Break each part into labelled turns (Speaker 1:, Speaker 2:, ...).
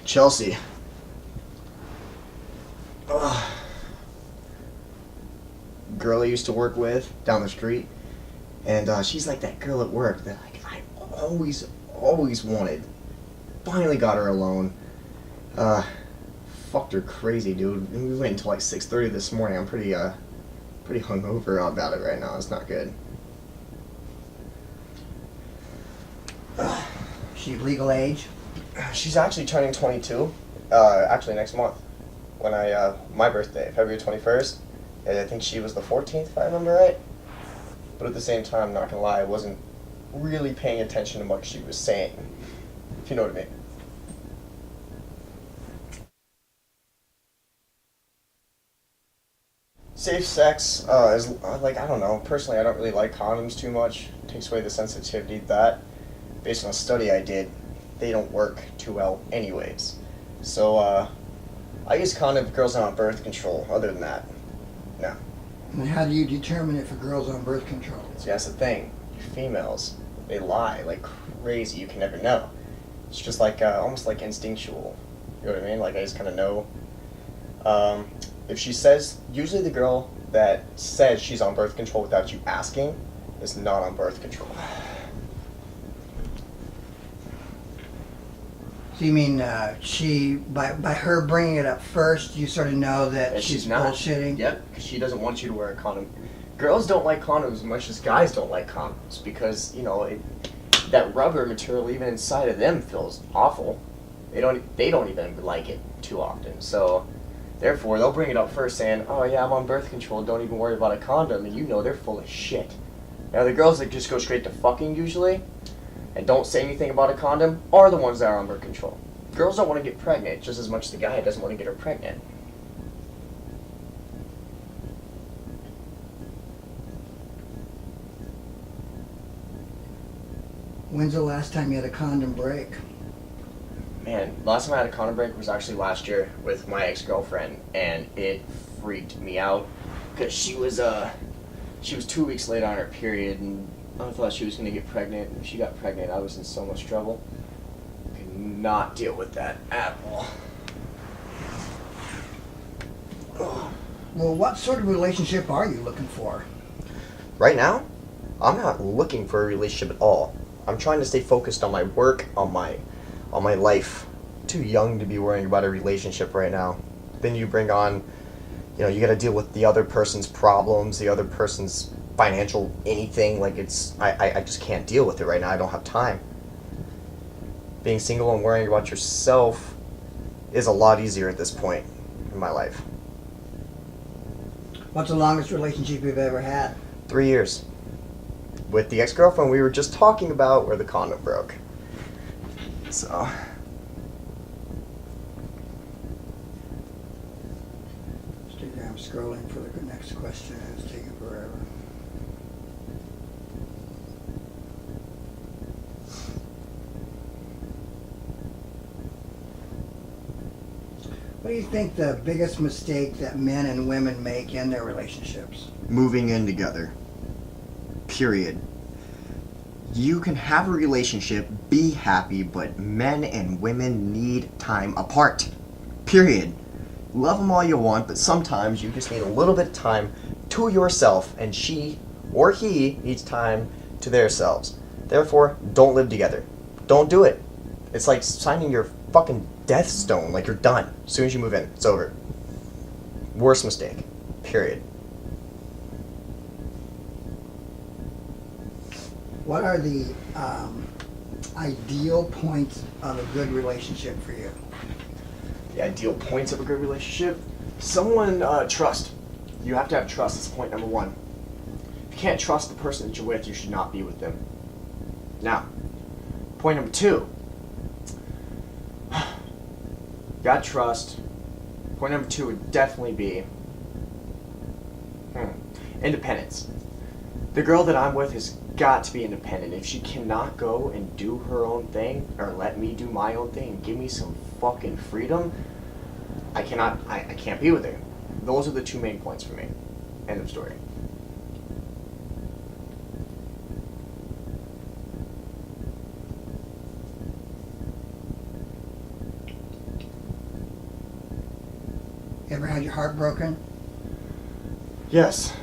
Speaker 1: Chelsea. Girl I used to work with down the street, and she's like that girl at work that like I always wanted. Finally got her alone. Fucked her crazy, dude. And we went until like 6:30 this morning. I'm pretty hungover about it right now. It's not good.
Speaker 2: She legal age?
Speaker 1: She's actually turning 22. Actually next month, when my birthday, February 21st. And I think she was the 14th, if I remember right. But at the same time, not gonna lie, I wasn't really paying attention to what she was saying. If you know what I mean. Safe sex is like, I don't know. Personally, I don't really like condoms too much. It takes away the sensitivity to that. Based on a study I did, they don't work too well anyways. So I use condom if girls are on birth control. Other than that, no.
Speaker 2: And how do you determine if a girl's on birth control?
Speaker 1: See, that's the thing. Females, they lie like crazy. You can never know. It's just like almost like instinctual. You know what I mean? Like I just kind of know. If she says, usually the girl that says she's on birth control without you asking is not on birth control.
Speaker 2: So you mean she, by her bringing it up first, you sort of know that
Speaker 1: And
Speaker 2: she's
Speaker 1: not.
Speaker 2: bullshitting?
Speaker 1: Yep, because she doesn't want you to wear a condom. Girls don't like condoms as much as guys don't like condoms because, you know, that rubber material even inside of them feels awful. They don't even like it too often. So, therefore, they'll bring it up first saying, oh yeah, I'm on birth control, don't even worry about a condom, and you know they're full of shit. Now, the girls that just go straight to fucking usually, and don't say anything about a condom, are the ones that are on birth control. Girls don't want to get pregnant just as much as the guy doesn't want to get her pregnant.
Speaker 2: When's the last time you had a condom break?
Speaker 1: Man, last time I had a condom break was actually last year with my ex-girlfriend, and it freaked me out because she was 2 weeks late on her period, and I thought she was gonna get pregnant. When she got pregnant, I was in so much trouble. Could not deal with that at all.
Speaker 2: Well, what sort of relationship are you looking for?
Speaker 1: Right now, I'm not looking for a relationship at all. I'm trying to stay focused on my work, on my life. Too young to be worrying about a relationship right now. Then you bring on, you know, you got to deal with the other person's problems, the other person's financial anything. Like I just can't deal with it right now. I don't have time. Being single and worrying about yourself is a lot easier at this point in my life.
Speaker 2: What's the longest relationship you've ever had?
Speaker 1: 3 years. With the ex-girlfriend we were just talking about where the condom broke. So...
Speaker 2: I'm scrolling for the next question. It's taking forever. What do you think the biggest mistake that men and women make in their relationships?
Speaker 1: moving in together. Period. You can have a relationship, be happy, but men and women need time apart. Period. Love them all you want, but sometimes you just need a little bit of time to yourself, and she or he needs time to themselves. Therefore, don't live together. Don't do it. It's like signing your fucking death stone, like you're done. As soon as you move in, it's over. Worst mistake. Period.
Speaker 2: What are the ideal points of a good relationship for you?
Speaker 1: The ideal points of a good relationship? Someone, trust. You have to have trust. That's point number one. If you can't trust the person that you're with, you should not be with them. Now, point number two. Got trust. Point number two would definitely be independence. The girl that I'm with has got to be independent. If she cannot go and do her own thing, or let me do my own thing and give me some fucking freedom, I can't be with her. Those are the two main points for me. End of story.
Speaker 2: Ever had your heart broken?
Speaker 1: Yes.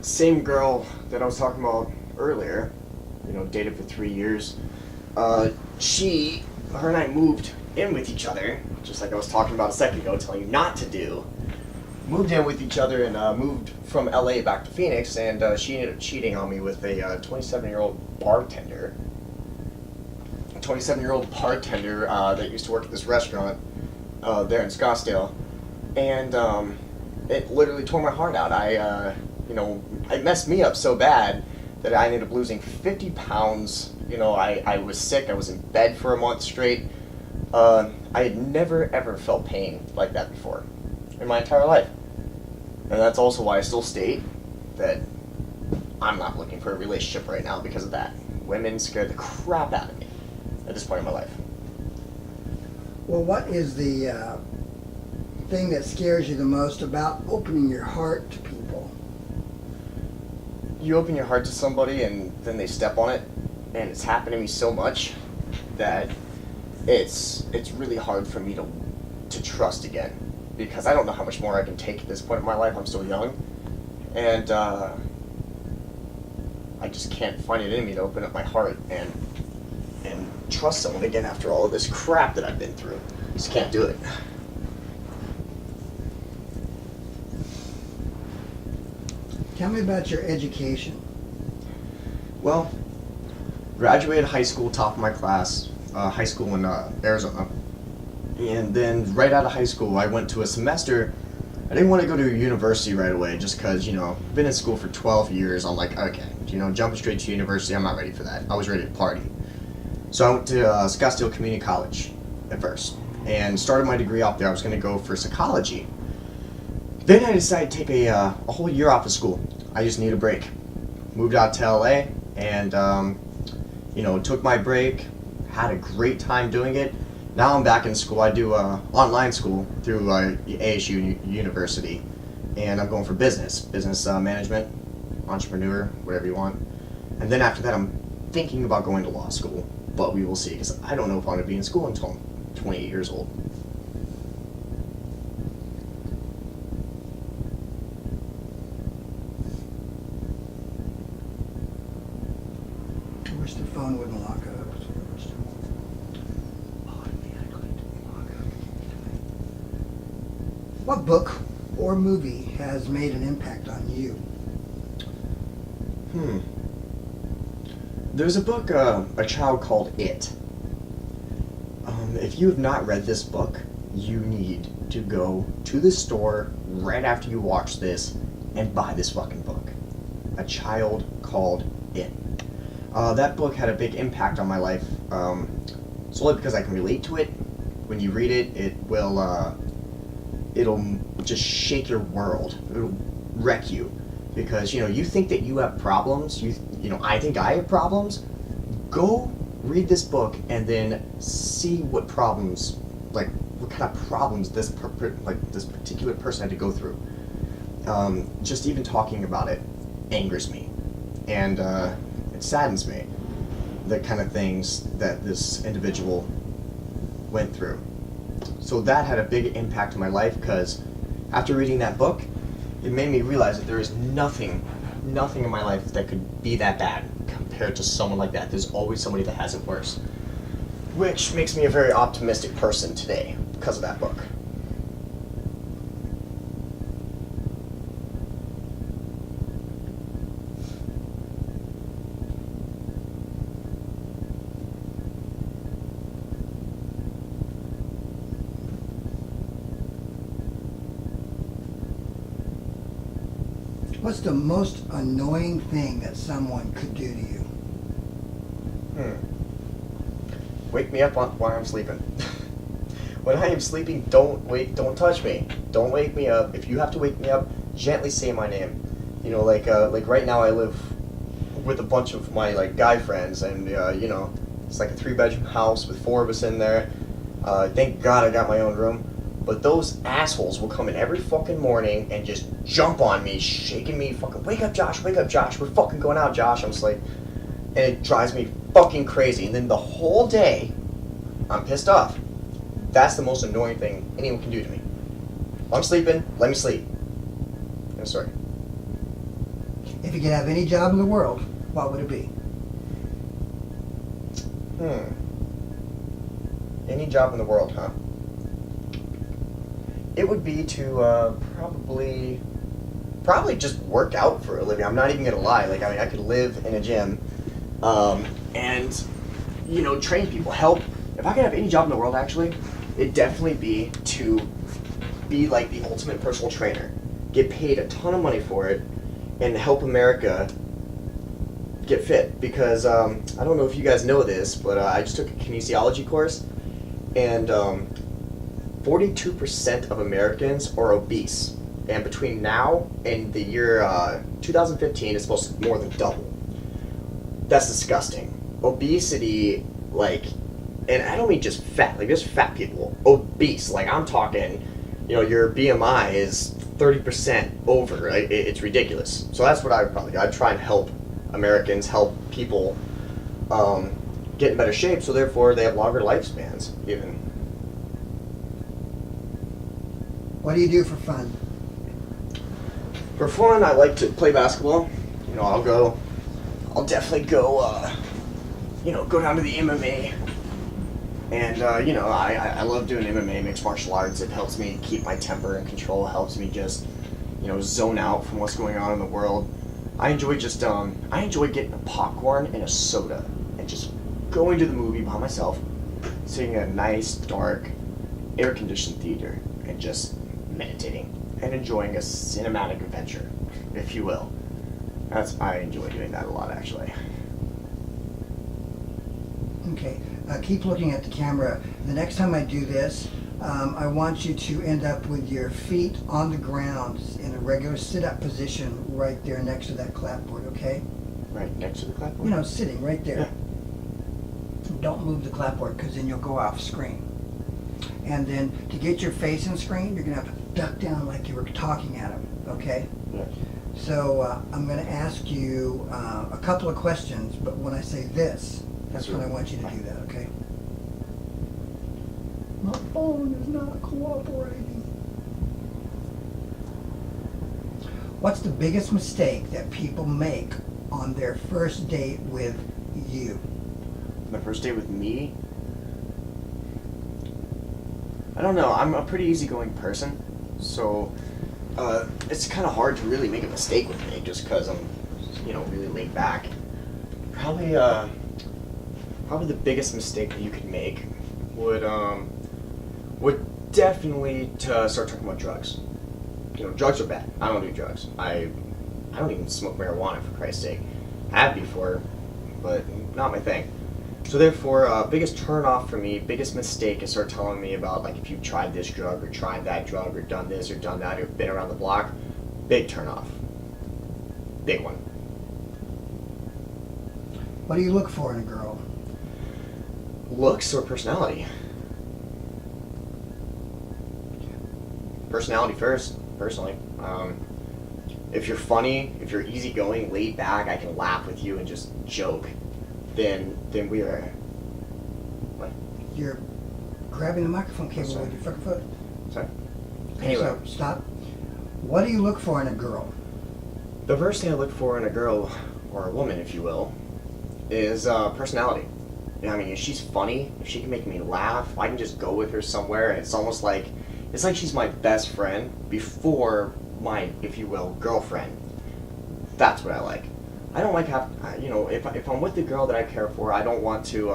Speaker 1: Same girl that I was talking about earlier, dated for 3 years. Her and I moved in with each other, just like I was talking about a second ago, telling you not to do. Moved in with each other and moved from LA back to Phoenix, and she ended up cheating on me with a 27-year-old bartender. A 27-year-old bartender that used to work at this restaurant there in Scottsdale. And it literally tore my heart out. It messed me up so bad that I ended up losing 50 pounds. I was sick. I was in bed for a month straight. I had never, ever felt pain like that before in my entire life. And that's also why I still state that I'm not looking for a relationship right now because of that. Women scare the crap out of me at this point in my life.
Speaker 2: Well, what is the thing that scares you the most about opening your heart to people?
Speaker 1: You open your heart to somebody and then they step on it, and it's happened to me so much that it's really hard for me to trust again, because I don't know how much more I can take at this point in my life. I'm still young, and I just can't find it in me to open up my heart and trust someone again after all of this crap that I've been through. Just can't do it.
Speaker 2: Tell me about your education.
Speaker 1: Well, graduated high school, top of my class, high school in Arizona. And then right out of high school, I went to a semester. I didn't want to go to university right away just because, been in school for 12 years. I'm like, okay, jumping straight to university, I'm not ready for that. I was ready to party. So I went to Scottsdale Community College at first and started my degree out there. I was going to go for psychology. Then I decided to take a whole year off of school. I just needed a break. Moved out to LA and, took my break, had a great time doing it. Now I'm back in school. I do online school through ASU University, and I'm going for business management, entrepreneur, whatever you want. And then after that, I'm thinking about going to law school, but we will see, because I don't know if I'm going to be in school until I'm 28 years old.
Speaker 2: I wish the phone wouldn't lock up. What book or movie has made an impact on you?
Speaker 1: There's a book, A Child Called It. If you have not read this book, you need to go to the store right after you watch this and buy this fucking book. A Child Called It. That book had a big impact on my life, solely because I can relate to it. When you read it, it'll just shake your world. It'll wreck you. Because, you think that you have problems. I think I have problems. Go read this book and then see what problems, what kind of problems this particular person had to go through. Just even talking about it angers me. And it saddens me, the kind of things that this individual went through. So that had a big impact on my life, because after reading that book, it made me realize that there is nothing in my life that could be that bad compared to someone like that. There's always somebody that has it worse. Which makes me a very optimistic person today because of that book.
Speaker 2: What's the most annoying thing that someone could do to you?
Speaker 1: Wake me up while I'm sleeping. When I am sleeping, don't touch me. Don't wake me up. If you have to wake me up, gently say my name. Like right now I live with a bunch of my guy friends, and it's like a 3-bedroom house with 4 of us in there. Thank God I got my own room. But those assholes will come in every fucking morning and just jump on me, shaking me, fucking, wake up Josh, we're fucking going out, Josh. I'm just like, and it drives me fucking crazy. And then the whole day, I'm pissed off. That's the most annoying thing anyone can do to me. I'm sleeping. Let me sleep. No, sorry.
Speaker 2: If you could have any job in the world, what would it be?
Speaker 1: Any job in the world, huh? It would be to probably just work out for a living. I'm not even gonna lie. Like, I mean, I could live in a gym, and train people, help. If I could have any job in the world, actually, it'd definitely be to be like the ultimate personal trainer, get paid a ton of money for it, and help America get fit. Because I don't know if you guys know this, but I just took a kinesiology course, and 42% of Americans are obese. And between now and the year 2015, it's supposed to more than double. That's disgusting. Obesity, like, and I don't mean just fat, like just fat people. Obese, like I'm talking, your BMI is 30% over. Right? It's ridiculous. So that's what I would probably do. I'd try and help Americans, help people get in better shape, so therefore they have longer lifespans, even.
Speaker 2: What do you do for fun?
Speaker 1: For fun, I like to play basketball. I'll definitely go, go down to the MMA. And, I love doing MMA, mixed martial arts. It helps me keep my temper in control, helps me just, zone out from what's going on in the world. I enjoy getting a popcorn and a soda and just going to the movie by myself, sitting in a nice, dark, air-conditioned theater and just meditating and enjoying a cinematic adventure, if you will. I enjoy doing that a lot, actually.
Speaker 2: Okay, keep looking at the camera. The next time I do this, I want you to end up with your feet on the ground in a regular sit-up position right there next to that clapboard, okay?
Speaker 1: Right next to the clapboard?
Speaker 2: Sitting right there. Yeah. Don't move the clapboard because then you'll go off screen. And then to get your face in screen, you're going to have to duck down like you were talking at him, okay?
Speaker 1: Yeah.
Speaker 2: So I'm going to ask you a couple of questions, but when I say this, that's when I want you to do that, okay? My phone is not cooperating. What's the biggest mistake that people make on their first date with you?
Speaker 1: My first date with me? I don't know. I'm a pretty easygoing person, so it's kind of hard to really make a mistake with me just because I'm, really laid back. Probably the biggest mistake that you could make would definitely to start talking about drugs. Drugs are bad. I don't do drugs. I don't even smoke marijuana, for Christ's sake. I have before, but not my thing. So therefore, biggest turn off for me, biggest mistake is start telling me about, like, if you've tried this drug or tried that drug or done this or done that or been around the block. Big turn off. Big one.
Speaker 2: What do you look for in a girl?
Speaker 1: Looks or personality? Personality first, personally. If you're funny, if you're easygoing, laid back, I can laugh with you and just joke, then we are. What?
Speaker 2: You're grabbing the microphone cable with your fucking foot.
Speaker 1: Sorry.
Speaker 2: Okay, so stop. What do you look for in a girl?
Speaker 1: The first thing I look for in a girl, or a woman, if you will, is personality. I mean, if she's funny, if she can make me laugh, I can just go with her somewhere, and it's almost like, she's my best friend before my, if you will, girlfriend. That's what I like. I don't like if I'm with the girl that I care for, I don't want to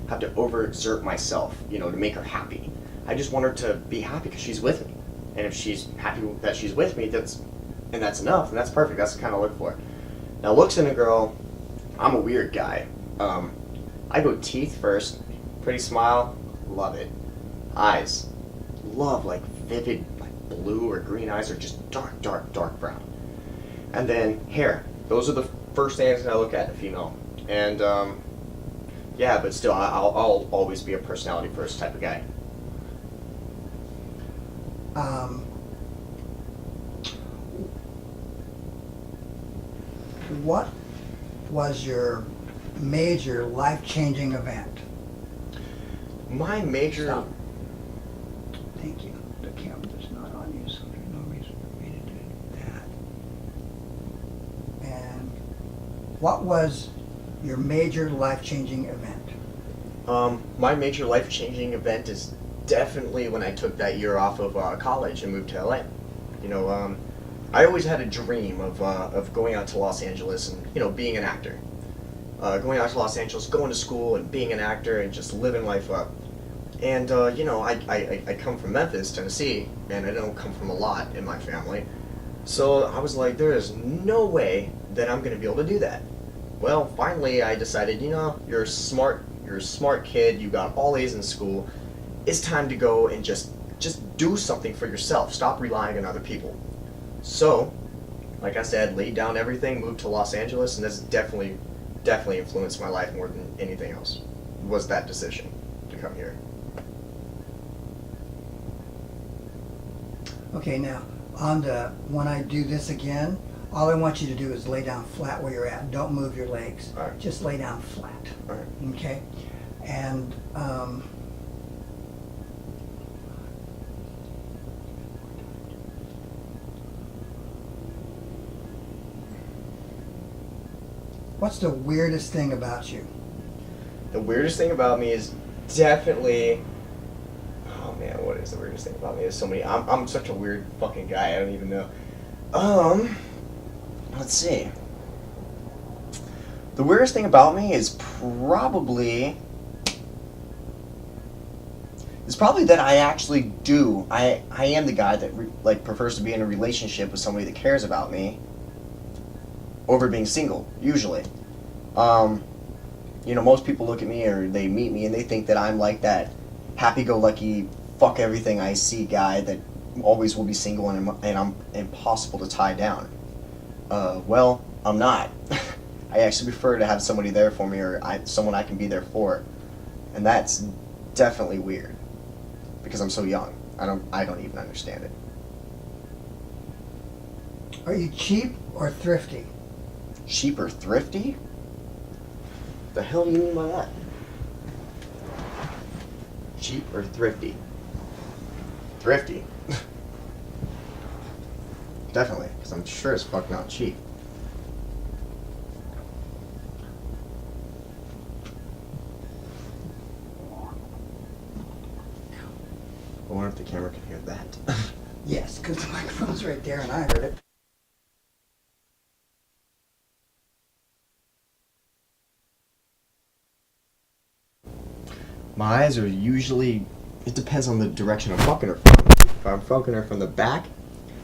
Speaker 1: have to overexert myself, to make her happy. I just want her to be happy because she's with me. And if she's happy that she's with me, that's enough, and that's perfect. That's the kind of look for. Now, looks in a girl, I'm a weird guy. I go teeth first, pretty smile, love it. Eyes, love like vivid, like blue or green eyes, or just dark, dark, dark brown. And then hair. Those are the first things that I look at in a female. And yeah, but still, I'll always be a personality first type of guy.
Speaker 2: What was your major life-changing event?
Speaker 1: My major...
Speaker 2: Stop. Thank you. The camera is not on you, so What was your major life-changing event?
Speaker 1: My major life-changing event is definitely when I took that year off of college and moved to LA. You know, I always had a dream of going out to Los Angeles and, you know, being an actor. Going out to Los Angeles, going to school and being an actor and just living life up. And, you know, I come from Memphis, Tennessee, and I don't come from a lot in my family. So I was like, there is no way that I'm going to be able to do that. Well, finally I decided, you know, you're a smart kid, you got all A's in school. It's time to go and just do something for yourself. Stop relying on other people. So, like I said, laid down everything, moved to Los Angeles, and this definitely influenced my life more than anything else. Was that decision to come here.
Speaker 2: Okay, now, when I do this again, all I want you to do is lay down flat where you're at. Don't move your legs.
Speaker 1: All right.
Speaker 2: Just lay down flat.
Speaker 1: All right.
Speaker 2: Okay? And what's the weirdest thing about you?
Speaker 1: The weirdest thing about me is definitely. Oh man, what is the weirdest thing about me? There's so many. I'm such a weird fucking guy. I don't even know. Let's see. The weirdest thing about me is probably that I actually do. I am the guy that prefers to be in a relationship with somebody that cares about me over being single. Usually, you know, most people look at me or they meet me and they think that I'm like that happy-go-lucky, fuck everything I see guy that always will be single and I'm impossible to tie down. Well, I'm not. I actually prefer to have somebody there for me or someone I can be there for. And that's definitely weird. Because I'm so young. I don't even understand it.
Speaker 2: Are you cheap or thrifty?
Speaker 1: Cheap or thrifty? The hell do you mean by that? Cheap or thrifty? Thrifty. Definitely, because I'm sure as fuck not cheap. I wonder if the camera can hear that.
Speaker 2: Yes, because the microphone's right there and I heard it.
Speaker 1: My eyes are usually, it depends on the direction I'm fucking her from. If I'm fucking her from the back,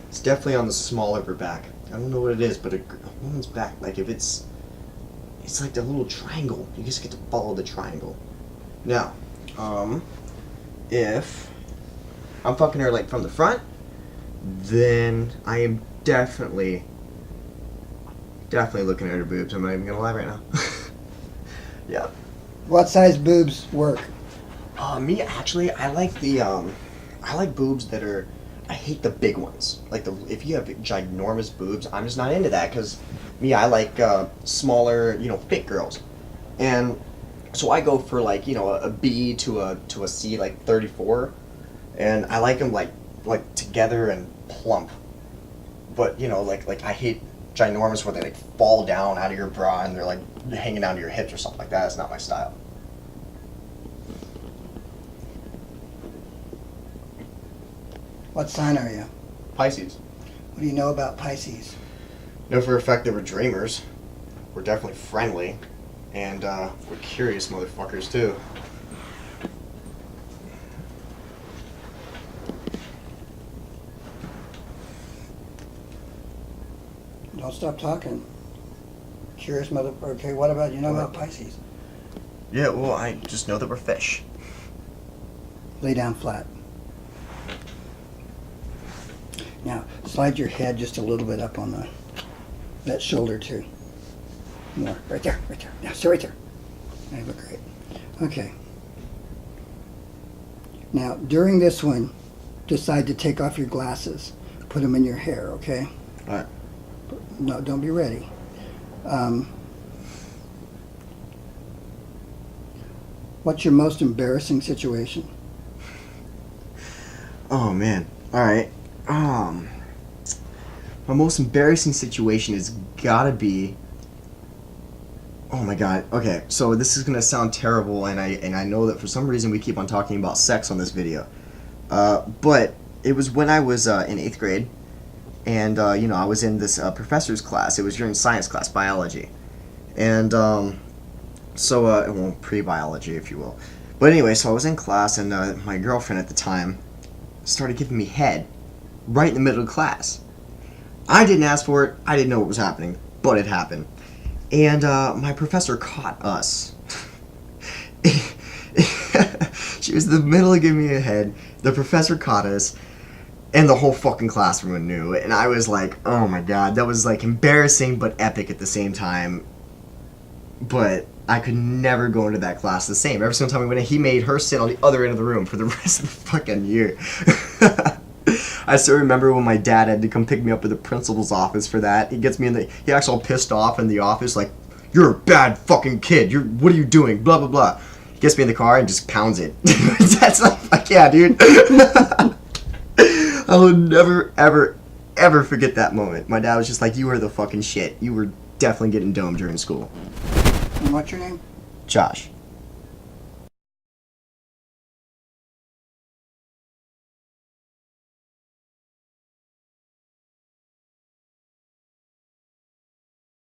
Speaker 1: it's definitely on the small of her back. I don't know what it is, but a woman's back, like if it's like the little triangle. You just get to follow the triangle. Now, if I'm fucking her like from the front, then I am definitely looking at her boobs. I'm not even gonna lie right now. Yeah.
Speaker 2: What size boobs work?
Speaker 1: Me actually, I like boobs that are. I hate the big ones. Like if you have ginormous boobs, I'm just not into that. Cause me, I like smaller, you know, fit girls, and so I go for like, you know, a B to a C, like 34, and I like them like together and plump. But you know, like I hate ginormous where they like fall down out of your bra and they're like hanging down to your hips or something like that. That's not my style.
Speaker 2: What sign are you?
Speaker 1: Pisces.
Speaker 2: What do you know about Pisces?
Speaker 1: Know for a fact they were dreamers. We're definitely friendly, and we're curious motherfuckers too.
Speaker 2: Don't stop talking. Curious mother. Okay, what about you know about Pisces?
Speaker 1: Yeah, well, I just know that we're fish.
Speaker 2: Lay down flat. Now, slide your head just a little bit up on that shoulder too. More. Right there, right there. Now, stay right there. Now you look great. Okay. Now, during this one, decide to take off your glasses. Put them in your hair, okay?
Speaker 1: All right.
Speaker 2: No, don't be ready. What's your most embarrassing situation?
Speaker 1: Oh man. All right. My most embarrassing situation has gotta be Oh my god. Okay, so this is gonna sound terrible, and I know that for some reason we keep on talking about sex on this video. But it was when I was in 8th grade, and I was in this professor's class. It was during science class, biology, and well, pre-biology, if you will. But anyway, so I was in class, and my girlfriend at the time started giving me head right in the middle of class. I didn't ask for it. I didn't know what was happening, but it happened. And my professor caught us. She was in the middle of giving me a head. The professor caught us, and the whole fucking classroom knew. And I was like, oh my god, that was like embarrassing but epic at the same time. But I could never go into that class the same. Every single time we went in, he made her sit on the other end of the room for the rest of the fucking year. I still remember when my dad had to come pick me up to the principal's office for that. He gets me he acts all pissed off in the office, like, you're a bad fucking kid. What are you doing? Blah, blah, blah. He gets me in the car and just pounds it. That's like, fuck yeah, dude. I will never, ever, ever forget that moment. My dad was just like, you were the fucking shit. You were definitely getting domed during school.
Speaker 2: And what's your name?
Speaker 1: Josh.